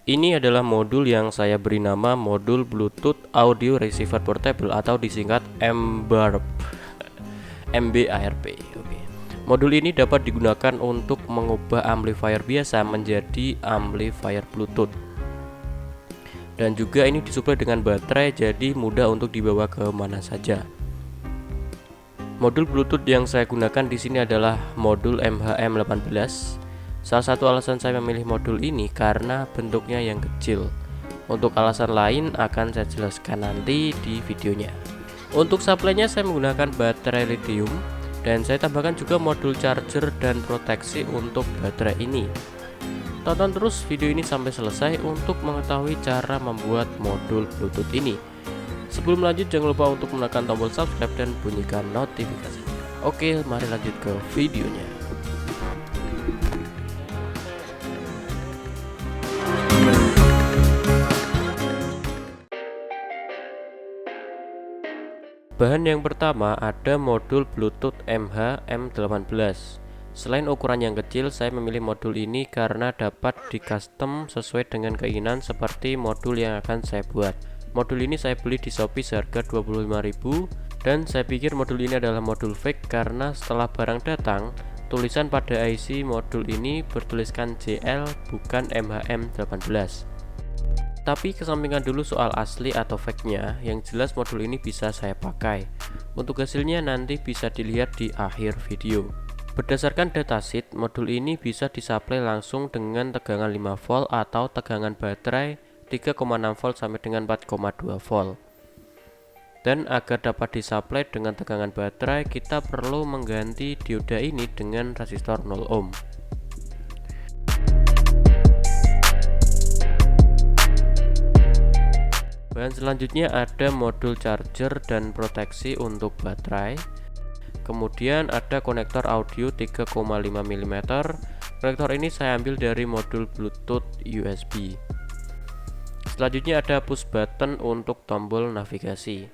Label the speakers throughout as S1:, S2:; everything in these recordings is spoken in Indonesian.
S1: Ini adalah modul yang saya beri nama modul Bluetooth Audio Receiver Portable atau disingkat MBARP. Oke. Modul ini dapat digunakan untuk mengubah amplifier biasa menjadi amplifier Bluetooth. Dan juga ini disuplai dengan baterai, jadi mudah untuk dibawa ke mana saja. Modul Bluetooth yang saya gunakan di sini adalah modul MHM18. Salah satu alasan saya memilih modul ini karena bentuknya yang kecil. Untuk alasan lain akan saya jelaskan nanti di videonya. Untuk supply-nya saya menggunakan baterai lithium dan saya tambahkan juga modul charger dan proteksi untuk baterai ini. Tonton terus video ini sampai selesai untuk mengetahui cara membuat modul Bluetooth ini. Sebelum lanjut jangan lupa untuk menekan tombol subscribe dan bunyikan notifikasinya. Oke, mari lanjut ke videonya. Bahan yang pertama ada modul Bluetooth MH-M18. Selain ukuran yang kecil, saya memilih modul ini karena dapat di custom sesuai dengan keinginan seperti modul yang akan saya buat. Modul ini saya beli di Shopee seharga 25.000 dan saya pikir modul ini adalah modul fake karena setelah barang datang, tulisan pada IC modul ini bertuliskan JL bukan MHM18. Tapi kesampingkan dulu soal asli atau fake-nya, yang jelas modul ini bisa saya pakai. Untuk hasilnya nanti bisa dilihat di akhir video. Berdasarkan datasheet, modul ini bisa disuplai langsung dengan tegangan 5 volt atau tegangan baterai 3,6 volt sampai dengan 4,2 volt. Dan agar dapat disuplai dengan tegangan baterai, kita perlu mengganti dioda ini dengan resistor 0 ohm. Bahan selanjutnya ada modul charger dan proteksi untuk baterai. Kemudian ada konektor audio 3,5 mm. Konektor ini saya ambil dari modul Bluetooth USB. Selanjutnya ada push button untuk tombol navigasi.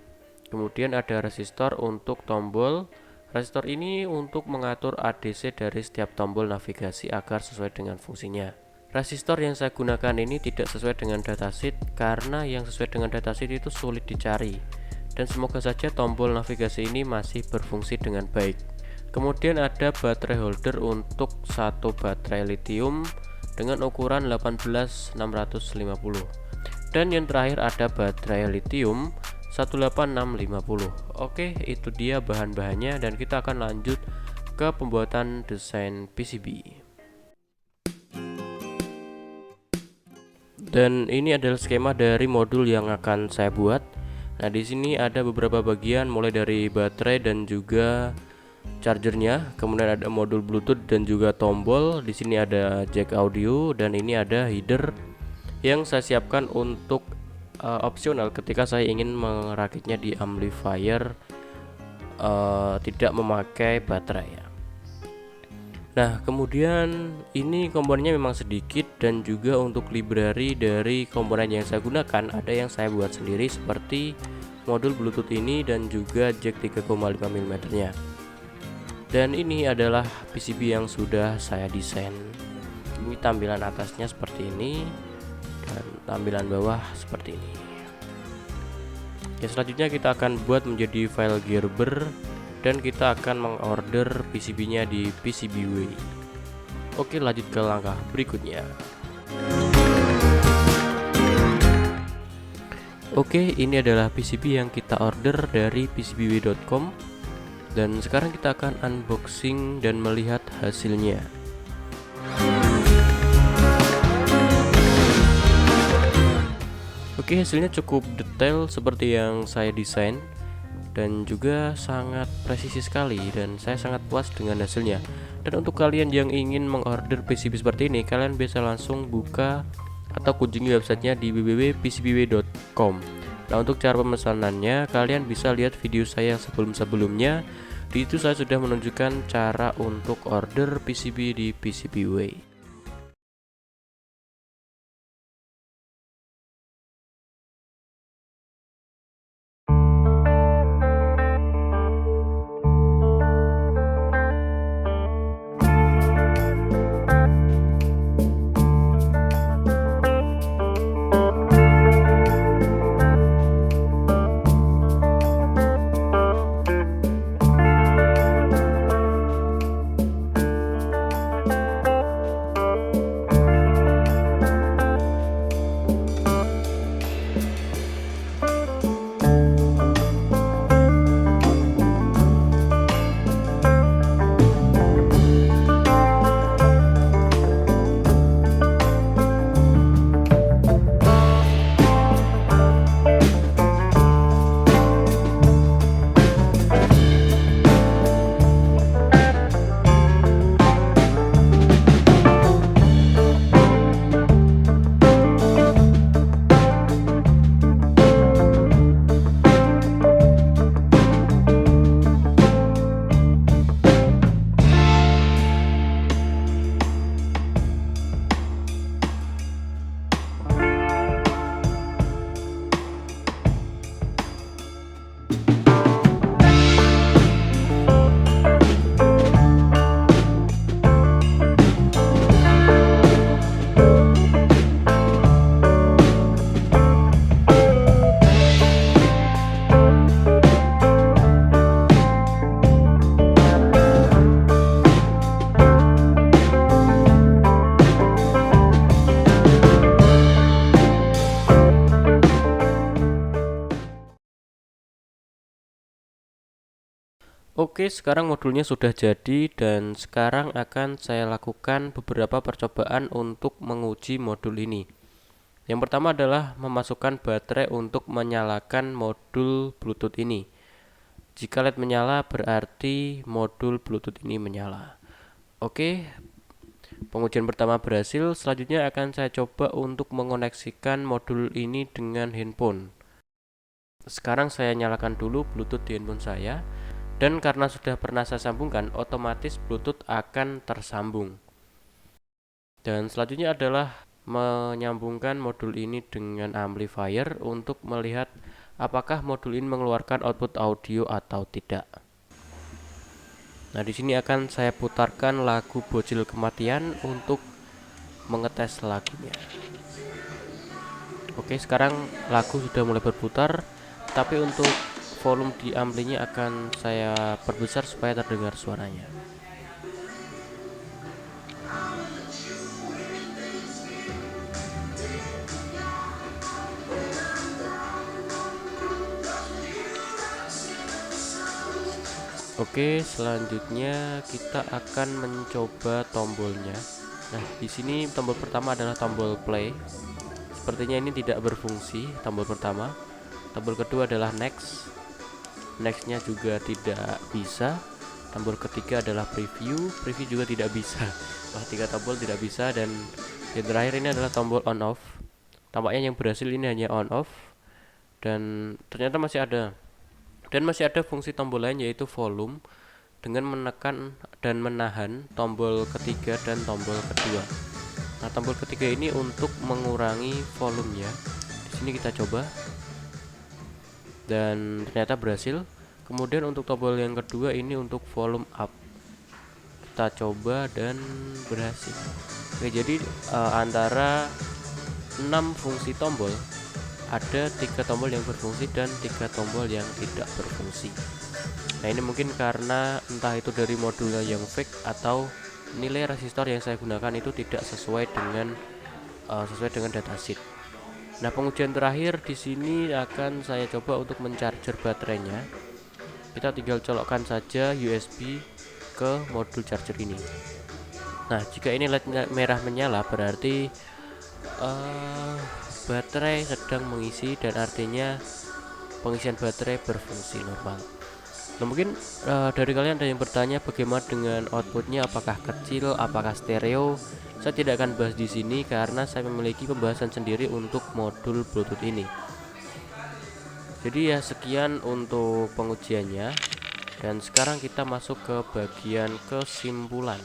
S1: Kemudian ada resistor untuk tombol. Resistor ini untuk mengatur ADC dari setiap tombol navigasi agar sesuai dengan fungsinya. Resistor yang saya gunakan ini tidak sesuai dengan datasheet karena yang sesuai dengan datasheet itu sulit dicari, dan semoga saja tombol navigasi ini masih berfungsi dengan baik. Kemudian ada baterai holder untuk satu baterai lithium dengan ukuran 18650, dan yang terakhir ada baterai lithium 18650. Oke, itu dia bahan-bahannya dan kita akan lanjut ke pembuatan desain PCB. Dan ini adalah skema dari modul yang akan saya buat. Nah, di sini ada beberapa bagian mulai dari baterai dan juga chargernya. Kemudian ada modul Bluetooth dan juga tombol. Di sini ada jack audio dan ini ada header yang saya siapkan untuk opsional ketika saya ingin merakitnya di amplifier tidak memakai baterai ya. Nah, kemudian ini komponennya memang sedikit dan juga untuk library dari komponen yang saya gunakan ada yang saya buat sendiri seperti modul Bluetooth ini dan juga jack 3,5 mm nya. Dan ini adalah PCB yang sudah saya desain. Ini tampilan atasnya seperti ini dan tampilan bawah seperti ini. Ya, selanjutnya kita akan buat menjadi file Gerber dan kita akan mengorder PCB-nya di PCBWay. Oke, lanjut ke langkah berikutnya. Oke, ini adalah PCB yang kita order dari PCBWay.com dan sekarang kita akan unboxing dan melihat hasilnya. Oke, hasilnya cukup detail seperti yang saya desain dan juga sangat presisi sekali dan saya sangat puas dengan hasilnya. Dan untuk kalian yang ingin mengorder PCB seperti ini, kalian bisa langsung buka atau kunjungi websitenya di www.pcbway.com. Nah, untuk cara pemesanannya kalian bisa lihat video saya yang sebelum-sebelumnya. Di itu saya sudah menunjukkan cara untuk order PCB di PCBWay. Oke, sekarang modulnya sudah jadi dan sekarang akan saya lakukan beberapa percobaan untuk menguji modul ini. Yang pertama adalah memasukkan baterai untuk menyalakan modul Bluetooth ini. Jika LED menyala berarti modul Bluetooth ini menyala. Oke, pengujian pertama berhasil. Selanjutnya akan saya coba untuk mengoneksikan modul ini dengan handphone. Sekarang saya nyalakan dulu Bluetooth di handphone saya. Dan karena sudah pernah saya sambungkan, otomatis Bluetooth akan tersambung. Dan selanjutnya adalah menyambungkan modul ini dengan amplifier untuk melihat apakah modul ini mengeluarkan output audio atau tidak. Nah, di sini akan saya putarkan lagu Bocil Kematian untuk mengetes lagunya. Oke, sekarang lagu sudah mulai berputar, tapi untuk volume di amplinya akan saya perbesar supaya terdengar suaranya. Oke, selanjutnya kita akan mencoba tombolnya. Nah, di sini tombol pertama adalah tombol play. Sepertinya ini tidak berfungsi, tombol pertama. Tombol kedua adalah next. Nextnya juga tidak bisa. Tombol ketiga adalah preview. Preview juga tidak bisa. Wah, 3 tombol tidak bisa. Dan yang terakhir ini adalah tombol on off. Tampaknya yang berhasil ini hanya on off. Dan ternyata masih ada. Dan masih ada fungsi tombol lain yaitu volume dengan menekan dan menahan tombol ketiga dan tombol kedua. Nah, tombol ketiga ini untuk mengurangi volumenya. Di sini kita coba dan ternyata berhasil. Kemudian untuk tombol yang kedua ini untuk volume up. Kita coba dan berhasil. Oke, jadi antara 6 fungsi tombol ada 3 tombol yang berfungsi dan 3 tombol yang tidak berfungsi. Nah, ini mungkin karena entah itu dari modulnya yang fake atau nilai resistor yang saya gunakan itu tidak sesuai dengan datasheet. Nah, pengujian terakhir di sini akan saya coba untuk mencharger baterainya. Kita tinggal colokkan saja USB ke modul charger ini. Nah, jika ini LED merah menyala berarti baterai sedang mengisi dan artinya pengisian baterai berfungsi normal. Nah, mungkin dari kalian ada yang bertanya bagaimana dengan outputnya, apakah kecil, apakah stereo. Saya tidak akan bahas di sini karena saya memiliki pembahasan sendiri untuk modul Bluetooth ini. Jadi ya, sekian untuk pengujiannya. Dan sekarang kita masuk ke bagian kesimpulan.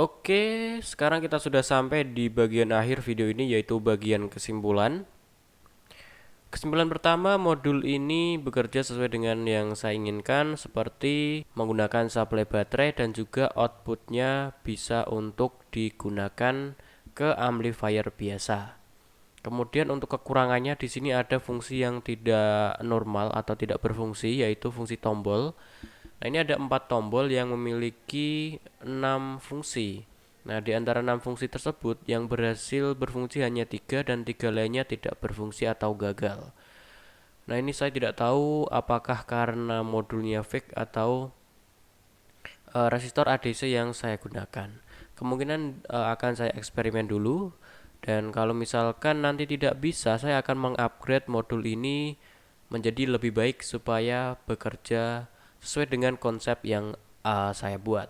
S1: Oke, sekarang kita sudah sampai di bagian akhir video ini, yaitu bagian kesimpulan. Kesimpulan pertama, modul ini bekerja sesuai dengan yang saya inginkan, seperti menggunakan suplai baterai dan juga outputnya bisa untuk digunakan ke amplifier biasa. Kemudian untuk kekurangannya di sini ada fungsi yang tidak normal atau tidak berfungsi, yaitu fungsi tombol. Nah, ini ada 4 tombol yang memiliki 6 fungsi. Nah, di antara 6 fungsi tersebut yang berhasil berfungsi hanya 3 dan 3 lainnya tidak berfungsi atau gagal. Nah, ini saya tidak tahu apakah karena modulnya fake atau resistor ADC yang saya gunakan. Kemungkinan akan saya eksperimen dulu, dan kalau misalkan nanti tidak bisa, saya akan mengupgrade modul ini menjadi lebih baik supaya bekerja sesuai dengan konsep yang saya buat.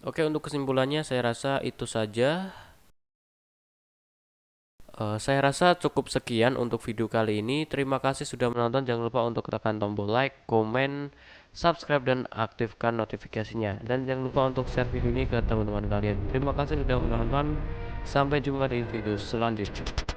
S1: Oke, untuk kesimpulannya saya rasa itu saja. Saya rasa cukup sekian untuk video kali ini. Terima kasih sudah menonton. Jangan lupa untuk tekan tombol like, komen, subscribe, dan aktifkan notifikasinya. Dan jangan lupa untuk share video ini ke teman-teman kalian. Terima kasih sudah menonton. Sampai jumpa di video selanjutnya.